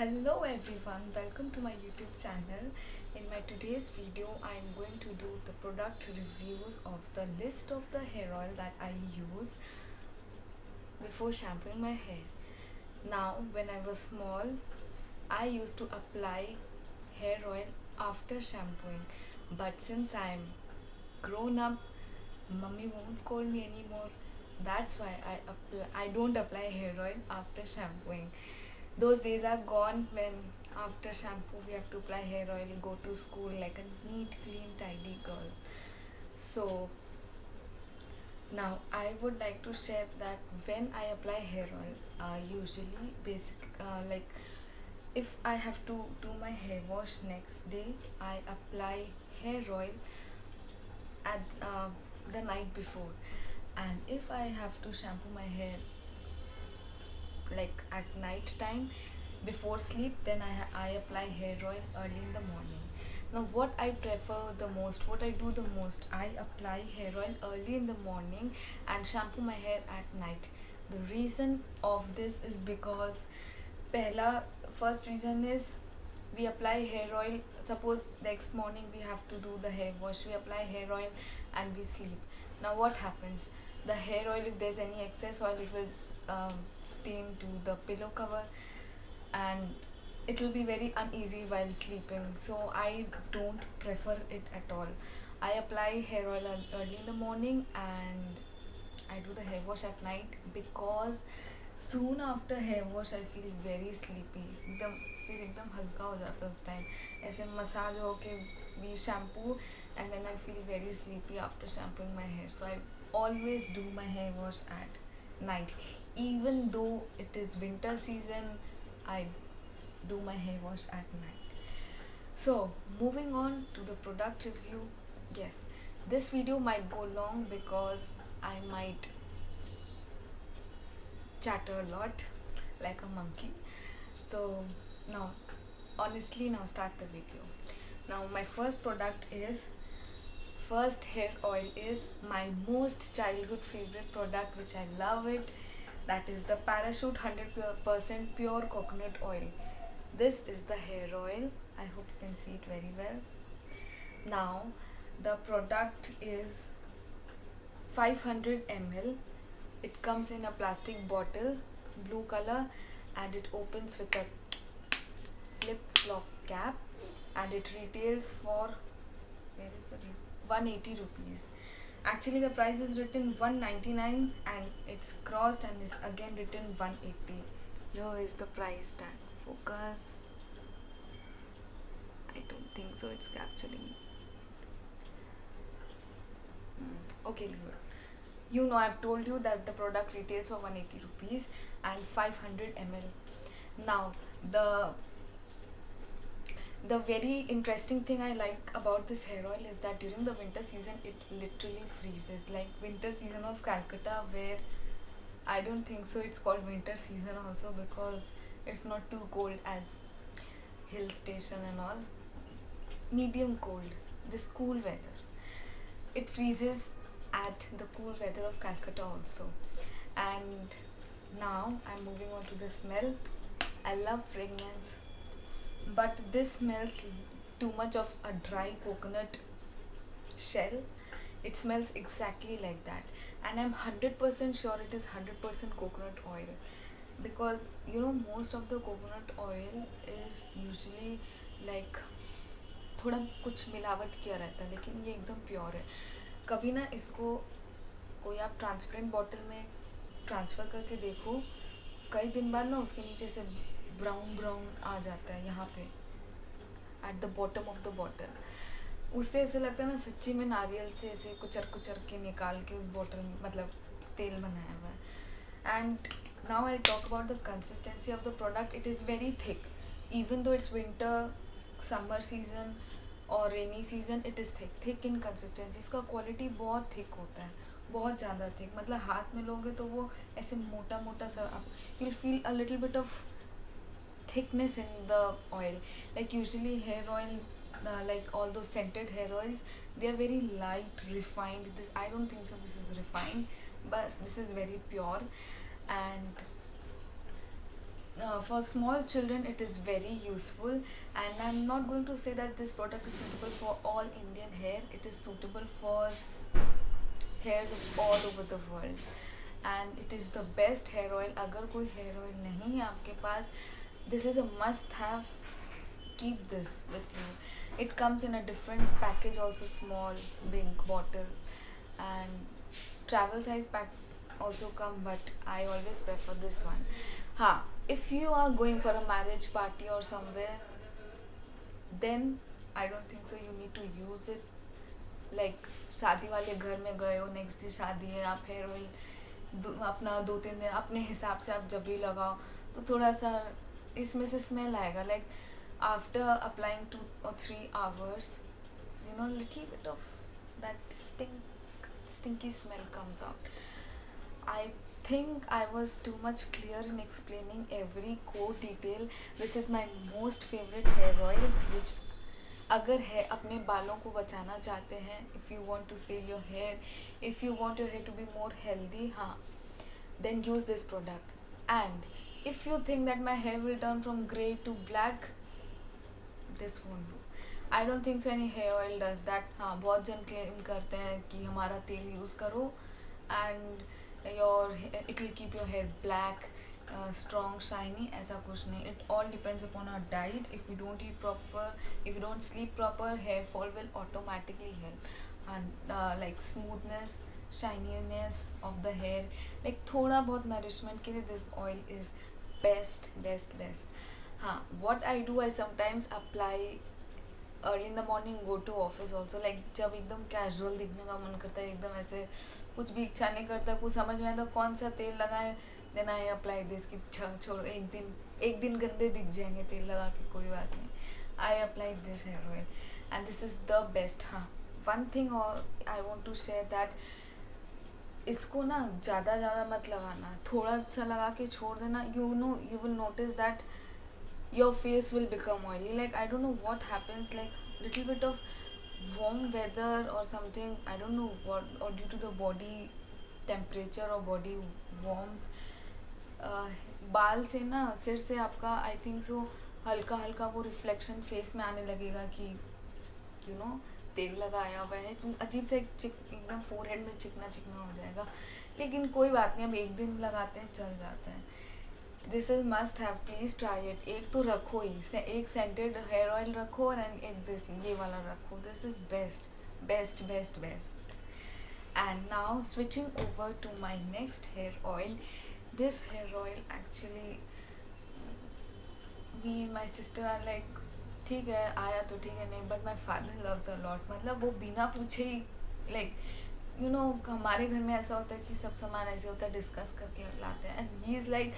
Hello everyone, welcome to my YouTube channel. In my today's video, I am going to do the product reviews of the list of the hair oil that I use before shampooing my hair. Now, when I was small, I used to apply hair oil after shampooing. But since I'm grown up, mummy won't scold me anymore. That's why I don't apply hair oil after shampooing. Those days are gone when after shampoo we have to apply hair oil, go to school like a neat, clean, tidy girl. So now I would like to share that when I apply hair oil, usually like if I have to do my hair wash next day, I apply hair oil at the night before. And if I have to shampoo my hair like at night time before sleep, then I apply hair oil early in the morning. Now what I prefer the most, what I do the most, I apply hair oil early in the morning and shampoo my hair at night. The reason of this is because pehla first reason is we apply hair oil. Suppose next morning we have to do the hair wash, we apply hair oil and we sleep. Now what happens, the hair oil, if there's any excess oil, it will stain to the pillow cover and it will be very uneasy while sleeping. So I don't prefer it at all. I apply hair oil early in the morning and I do the hair wash at night because soon after hair wash I feel very sleepy. एकदम सिर एकदम हल्का हो जाता है उस time, ऐसे massage हो के we shampoo and then I feel very sleepy after shampooing my hair. So I always do my hair wash at night. Even though it is winter season, I do my hair wash at night. So moving on to the product review. Yes, this video might go long because I might chatter a lot like a monkey. So now, honestly, now start the video. Now my first hair oil is my most childhood favorite product, which I love it. That is the Parachute 100% pure coconut oil. This is the hair oil. I hope you can see it very well. Now the product is 500 ml. It comes in a plastic bottle, blue color, and it opens with a flip flop cap, and it retails for, where is the rate? 180 rupees. Actually the price is written 199 and it's crossed and it's again written 180. Here is the price tag. Focus. I don't think so it's capturing. Okay, good. You know, I've told you that the product retails for 180 rupees and 500 ml. Now the very interesting thing I like about this hair oil is that during the winter season it literally freezes, like winter season of Calcutta, where I don't think so it's called winter season also because it's not too cold as hill station and all. Medium cold, just cool weather. It freezes at the cool weather of Calcutta also. And now I'm moving on to the smell. I love fragrance, but this smells too much of a dry coconut shell. It smells exactly like that, and I'm 100% sure it is 100% coconut oil, because you know most of the coconut oil is usually like थोड़ा कुछ मिलावट किया रहता है, लेकिन ये एकदम pure है. कभी ना इसको कोई आप ट्रांसपेरेंट बॉटल में ट्रांसफ़र करके देखो, कई दिन बाद ना उसके नीचे से ब्राउन ब्राउन आ जाता है यहाँ पे at the bottom of the bottle. उससे ऐसे लगता है ना सच्ची में नारियल से ऐसे कुचर कुचर के निकाल के उस बॉटल में मतलब तेल बनाया हुआ है. And now I talk about the consistency of the product. It is very thick. Even though it's winter, summer season और rainy season, it is thick in consistency. इसका क्वालिटी बहुत थिक होता है, बहुत ज़्यादा थिक. मतलब हाथ में लोगे तो वो ऐसे मोटा मोटा सा, आप you will feel a little bit of thickness in the oil. Like usually hair oil, like all those scented hair oils, they are very light, refined. This, I don't think so this is refined, but this is very pure. And For small children it is very useful, and I'm not going to say that this product is suitable for all Indian hair. It is suitable for hairs of all over the world, and it is the best hair oil. अगर कोई hair oil नहीं है आपके पास, this is a must have. Keep this with you. It comes in a different package also, small, big bottle, and travel size pack also come, but I always prefer this one. Ha, if you are going for a marriage party or somewhere, then I don't think so you need to use it. Like शादी वाले घर में गए हो, next day शादी है, आप hair oil अपना 2-3 दिन अपने हिसाब से आप जब भी लगाओ, तो थोड़ा सा इसमें से स्मेल आएगा. Like after applying 2 or 3 hours, little bit of that stinky smell comes out. I think I was too much clear in explaining every core detail. This is my most favorite hair oil, which अगर है अपने बालों को बचाना चाहते हैं, if you want to save your hair, if you want your hair to be more healthy, हाँ, then use this product. And if you think that my hair will turn from grey to black, this won't do. I don't think so any hair oil does that. हाँ, बहुत जन claim करते हैं कि हमारा तेल use करो and your it will keep your hair black, strong, shiny. ऐसा कुछ नहीं. It all depends upon our diet. If we don't eat proper, if we don't sleep proper, hair fall will automatically help. And like smoothness, shininess of the hair, like थोड़ा बहुत nourishment के लिए this oil is best. हाँ, what I do, I sometimes apply early in the morning, go to office also. Like जब एकदम casual दिखने का मन करता है, एकदम ऐसे कुछ भी इच्छा नहीं करता, कुछ समझ में आता कौन सा तेल लगाए, देन आई अप्लाई दिस कि छोड़ो, एक दिन गंदे दिख जाएंगे तेल लगा के, कोई बात नहीं. I apply this hair oil and this is the best. हाँ, वन थिंग और I want to share that इसको ना ज़्यादा मत लगाना, थोड़ा सा लगा के छोड़ देना. You will notice that your face will become oily. Like I don't know what happens, like little bit of warm weather or something, I don't know what, or due to the body temperature or body warmth, बाल से ना, सिर से आपका I think so हल्का हल्का वो reflection face में आने लगेगा कि यू नो तेल लगाया हुआ है, अजीब से एकदम फोरहेड में चिकना चिकना हो जाएगा. लेकिन कोई बात नहीं, हम एक दिन लगाते हैं, चल जाता है. This is must have, please try it. एक तो रखो ही, एक सेंटेड हेयर ऑयल रखो एंड एक दिस ये वाला रखो. This is best. And now switching over to my next hair oil. This hair oil actually, me and my sister are like, ठीक है आया तो ठीक है, नहीं, but my father loves a lot. मतलब वो बिना पूछे ही, like हमारे घर में ऐसा होता है कि सब सामान ऐसे होता है, डिस्कस करके लाते हैं, एंड ही इज लाइक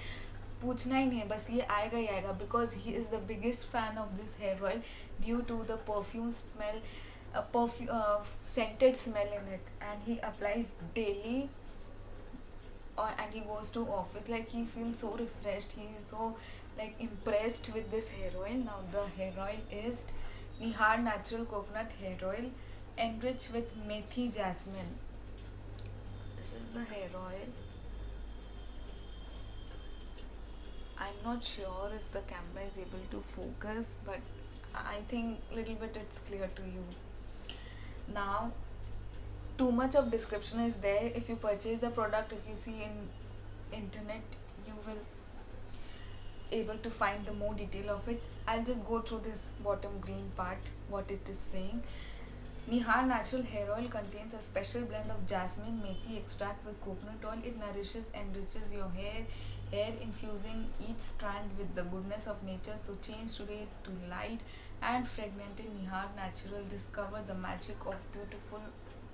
पूछना ही नहीं है, बस ये आएगा ही आएगा, because he is the biggest fan of this hair oil due to the perfume smell, scented smell in it, and he applies daily, and he goes to office, like he feels so refreshed, he is so like impressed with this hair oil. Now the hair oil is Nihar Natural Coconut Hair Oil enriched with methi jasmine. This is the hair oil. I'm not sure if the camera is able to focus, but I think little bit it's clear to you. Now too much of description is there. If you purchase the product, if you see in internet, you will able to find the more detail of it. I'll just go through this bottom green part, what it is saying. Nihar Natural Hair Oil contains a special blend of jasmine methi extract with coconut oil. It nourishes and enriches your hair infusing each strand with the goodness of nature. So change today to light and fragrant Nihar Natural. Discover the magic of beautiful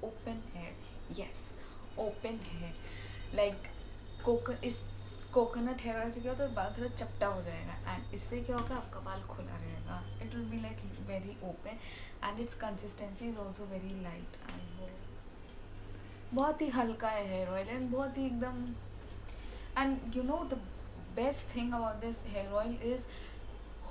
open hair. Yes, open hair. Like इस coconut hair oil से क्या होता है, बाल थोड़ा चपटा हो जाएगा, एंड इससे क्या होगा, आपका बाल खुला रहेगा. It will be like very open, and it's consistency is also very light. बहुत ही हल्का है हेयर ऑयल, एंड बहुत ही एकदम, and the best thing about this hair oil is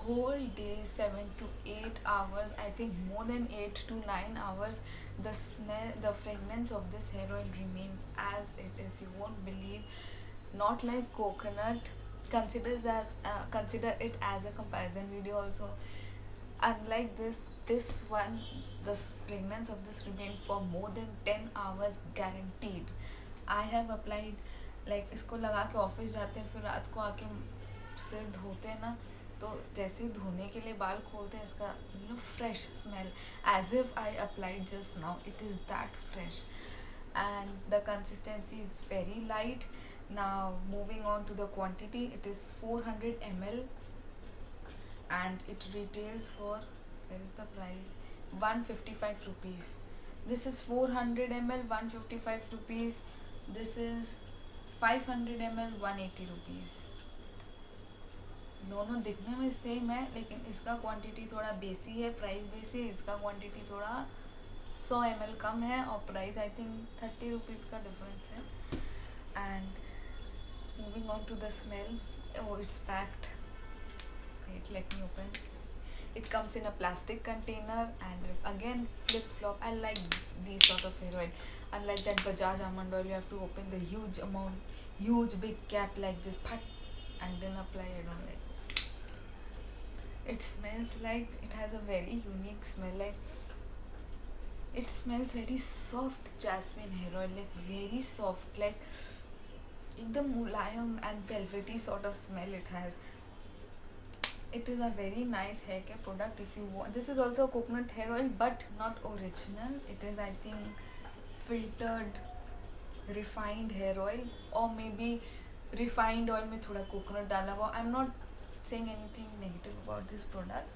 whole day, 7 to 8 hours, I think more than 8 to 9 hours, the smell, the fragrance of this hair oil remains as it is. You won't believe. Not like coconut, consider it as a comparison video also. Unlike this one, the fragrance of this remained for more than 10 hours guaranteed. I have applied, like इसको लगा के office जाते हैं, फिर रात को आके सिर धोते हैं ना, तो जैसे ही धोने के लिए बाल खोलते हैं, इसका fresh smell, as if I applied just now, it is that fresh. And the consistency is very light. Now moving on to the quantity, it is 400 ml and it retails for, where is the price, 155 rupees. This is 400 ml, 155 rupees. This is 500 ml, 180 rupees. दोनों दिखने में same है, लेकिन इसका quantity थोड़ा बेसी है, price बेसी है. इसका क्वांटिटी थोड़ा 100 ml कम है, और प्राइस आई थिंक 30 रुपीज़ का डिफरेंस है. And moving on to the smell, oh it's packed, wait let me open. It comes in a plastic container, and again flip flop. I like these sort of hair oil. Unlike that Bajaj almond oil, you have to open the huge amount, huge big cap like this, and then apply. I don't like. It smells like, it has a very unique smell. Like, it smells very soft jasmine hair oil, like very soft, like एकदम मुलायम and velvety sort of smell it has. It is a very nice hair care product if you want. This is also a coconut hair oil, but not original. It is, I think, filtered refined hair oil, or maybe refined oil में थोड़ा coconut डाला हुआ. I'm not saying anything negative about this product,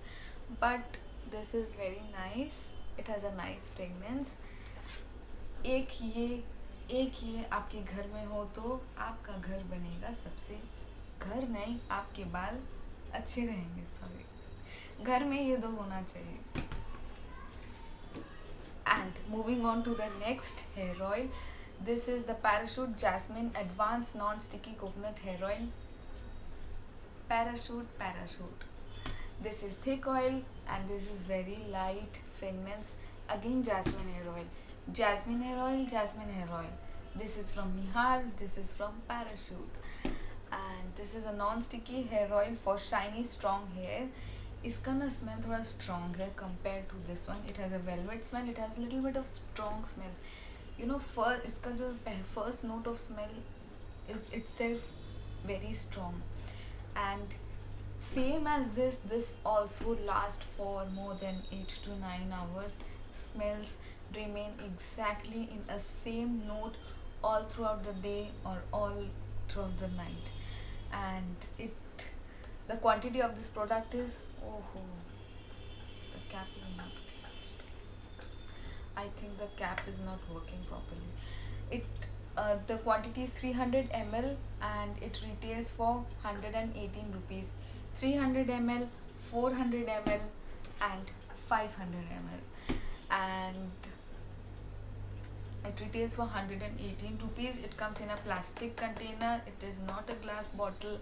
but this is very nice. It has a nice fragrance. एक ये आपके घर में हो तो आपका घर बनेगा सबसे, घर नहीं, आपके बाल अच्छे रहेंगे. सॉरी, घर में ये दो होना चाहिए. And moving on to the next hair oil, this is the Parachute Jasmine Advanced Non-Sticky Coconut Hair Oil. Parachute. This is thick oil and this is very light fragrance. Again jasmine hair oil. Jasmine hair oil. This is from Nihar. This is from Parachute. And this is a non-sticky hair oil for shiny strong hair. इसका ना smell थोड़ा strong है compare to this one. It has a velvet smell, it has little bit of strong smell. इसका जो first note of smell is itself very strong. And same as this also lasts for more than 8 to 9 hours. Smells remain exactly in a same note all throughout the day or all throughout the night. And the quantity of this product is, the cap is not, I think the cap is not working properly. The quantity is 300 ml and it retails for 118 rupees. 300 ml, 400 ml and 500 ml, and it retails for 118 rupees. It comes in a plastic container. It is not a glass bottle.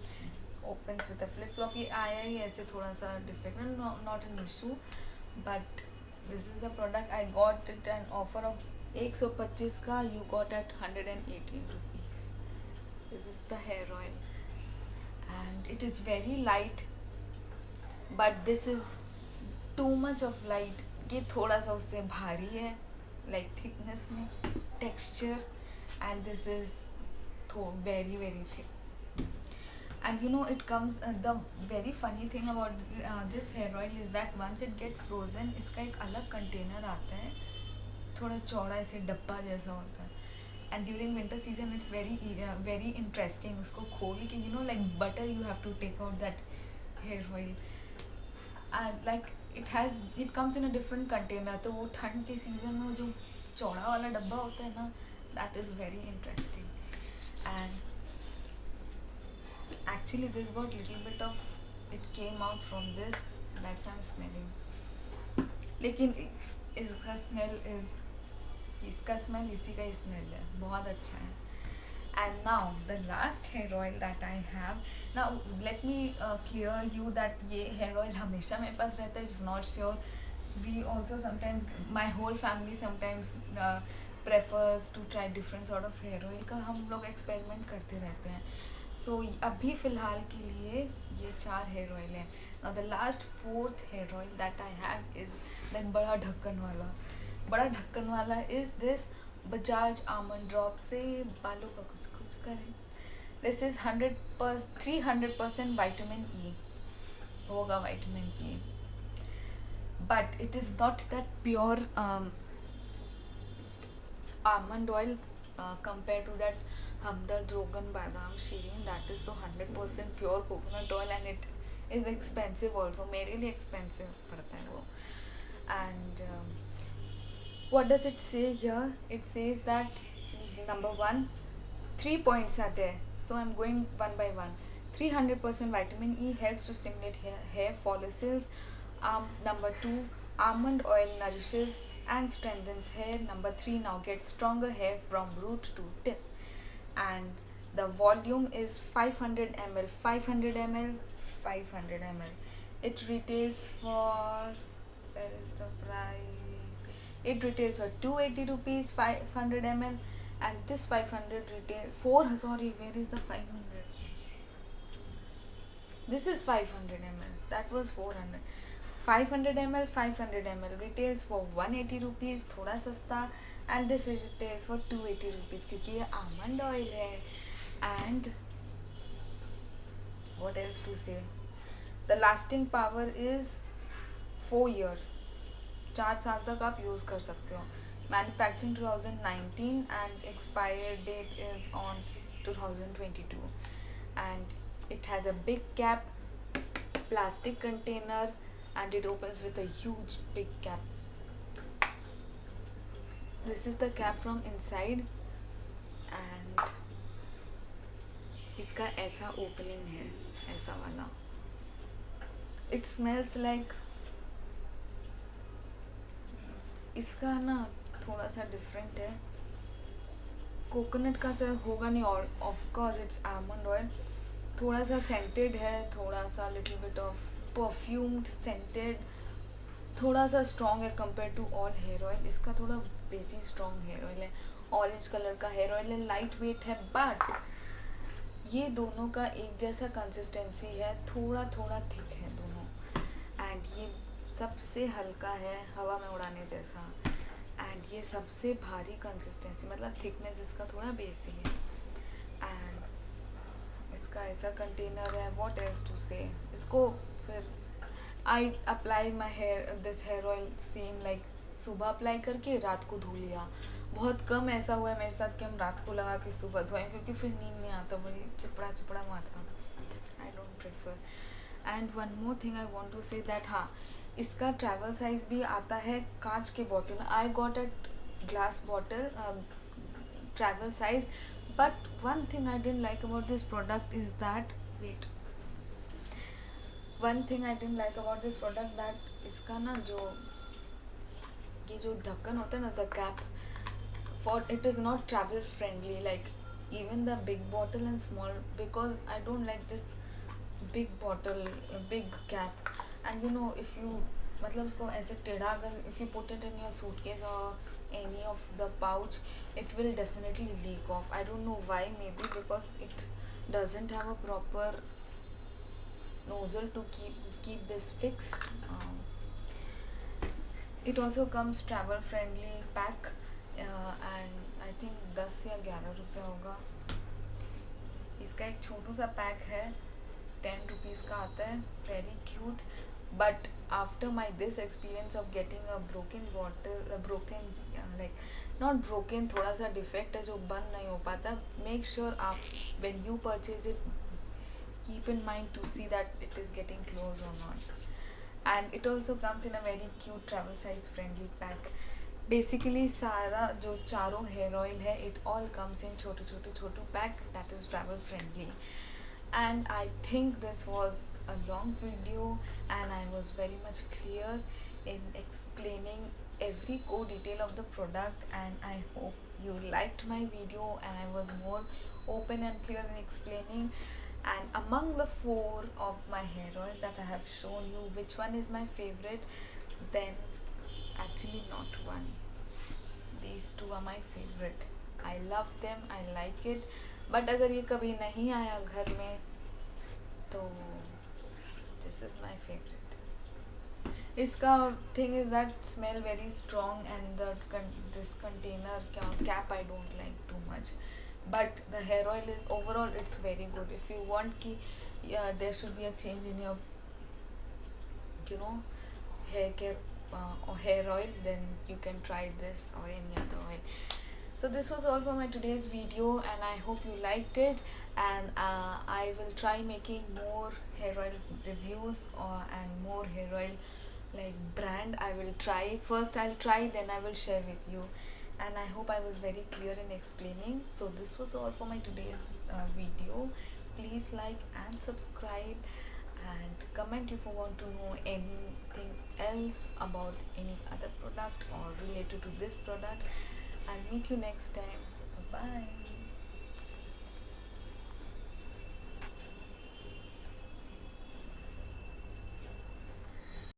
Opens with a flip flop. ये आया ही ऐसे थोड़ा सा difficult, not an issue, but this is the product. I got it an offer of 125 का, you got at 118 rupees. This is the hair oil and it is very light, but this is too much of light. ये थोड़ा सा उससे भारी है, like thickness में, texture, and this is very very thick. And it comes, the very funny thing about this hair oil is that once it gets frozen, इसका एक अलग container आता है, थोड़ा चौड़ा ऐसे डब्बा जैसा होता है. And during winter season it's very interesting. उसको खोल के like butter, you have to take out that hair oil. Like it comes in a different container. तो वो ठंड के सीजन में जो चौड़ा वाला डब्बा होता है ना, that is very interesting. And actually this got little bit of, it came out from this, that's why I'm smelling. लेकिन इसका स्मेल इसी का ही स्मेल है, बहुत अच्छा है. And now the last hair oil that I have. Now let me clear you that ये hair oil हमेशा मेरे पास रहता है, it's not sure. We also sometimes, my whole family sometimes prefers to try different sort of hair oil का हम लोग experiment करते रहते हैं. सो अभी फ़िलहाल के लिए ये 4 हेयर ऑयल हैं. Now the last fourth hair oil that I have is that बड़ा ढक्कन वाला is this Bajaj almond drop से बालों का कुछ कुछ करें. दिस इज़ 300% विटामिन ई होगा, vitamin E, but it is not that pure almond oil compared to that Hamdard Rogan Badam Shireen. That is the 100% pure coconut oil, and it is expensive also. मेरे लिए expensive पड़ता है वो. And what does it say here? It says that number one, 3 points are there. So I'm going one by one. 300% vitamin E helps to stimulate hair follicles. Number two, almond oil nourishes and strengthens hair. Number three, now gets stronger hair from root to tip. And the volume is 500 ml, 500 ml, 500 ml. It retails for, where is the price? It retails for 280 rupees, 500 ml, and this 500 retail 4, sorry, where is the 500? This is 500 ml, that was 400. 500 ml, 500 ml retails for 180 rupees, थोड़ा सस्ता. And this retails for 280 rupees क्योंकि ये almond oil है. And what else to say, the lasting power is 4 years. 4 साल तक आप use कर सकते हो. Manufacturing 2019 and expired date is on 2022. And it has a big cap, plastic container, and it opens with a huge big cap. This is the cap from inside, and इसका ऐसा opening है, ऐसा वाला. It smells like, इसका ना थोड़ा सा different है. कोकोनट का जो होगा नहीं, और of course it's almond oil. थोड़ा सा सेंटेड है, थोड़ा सा little bit of perfumed scented, थोड़ा सा स्ट्रॉन्ग है compare to all hair oil. इसका थोड़ा बेसी स्ट्रॉन्ग हेयर ऑयल है, ऑरेंज कलर का हेयर ऑयल है, लाइट वेट है. बट ये दोनों का एक जैसा कंसिस्टेंसी है, थोड़ा थोड़ा थिक है दोनों. एंड ये सबसे हल्का है, हवा में उड़ाने जैसा. एंड ये सबसे भारी कंसिस्टेंसी, मतलब थिकनेस इसका थोड़ा बेसी है. एंड इसका ऐसा कंटेनर है. व्हाट एल्स टू से, इसको फिर I apply my hair this hair oil same like सुबह अप्लाई करके रात को धो लिया. बहुत कम ऐसा हुआ है मेरे साथ कि हम रात को लगा के सुबह धोएं, क्योंकि फिर नींद नहीं आता, वही चिपड़ा चिपड़ा माथा. I don't prefer. And one more thing I want to say that, हाँ, इसका ट्रैवल साइज भी आता है कांच के बॉटल में. I got a glass bottle travel size. But one thing I didn't like about this product is that, wait, one thing I didn't like about this product that इसका ना जो ये जो ढक्कन होता है ना, the cap, for it is not travel friendly, like even the big bottle and small, because I don't like this big bottle, big cap. And you know, if you, मतलब उसको ऐसे टेढ़ा अगर if you put it in your suitcase or any of the pouch, it will definitely leak off. I don't know why, maybe because it doesn't have a proper nozzle to keep this fixed. It also comes travel friendly pack, and I think 10 या 11 रुपये होगा. इसका एक छोटू सा pack है, 10 rupees का आता है, very cute. But after my this experience of getting a broken bottle, broken like not broken, थोड़ा सा डिफेक्ट है जो बंद नहीं हो पाता. मेक श्योर आप when you purchase it, keep in mind to see that it is getting closed or not. And it also comes in a very cute travel size friendly pack. Basically सारा जो चारों hair oil है, it all comes in Chhotu Chhotu Chhotu pack that is travel friendly. And I think this was a long video, and I was very much clear in explaining every core detail of the product, and I hope you liked my video and I was more open and clear in explaining. And among the 4 of my hair oils that I have shown you, which one is my favorite? Then actually not one. These two are my favorite. I love them, I like it, but अगर ये कभी नहीं आया घर में तो this is my favourite. इसका thing is that smell very strong, and this container cap I don't like too much. But the hair oil is overall it's very good. If you want ki yeah, there should be a change in your you know hair care or hair oil, then you can try this or any other oil. So this was all for my today's video, and I hope you liked it. And I will try making more hair oil reviews and more hair oil like brand. I will try first, I'll try, then I will share with you. And I hope I was very clear in explaining. So this was all for my today's video. Please like and subscribe, and comment if you want to know anything else about any other product or related to this product. I'll meet you next time. Bye.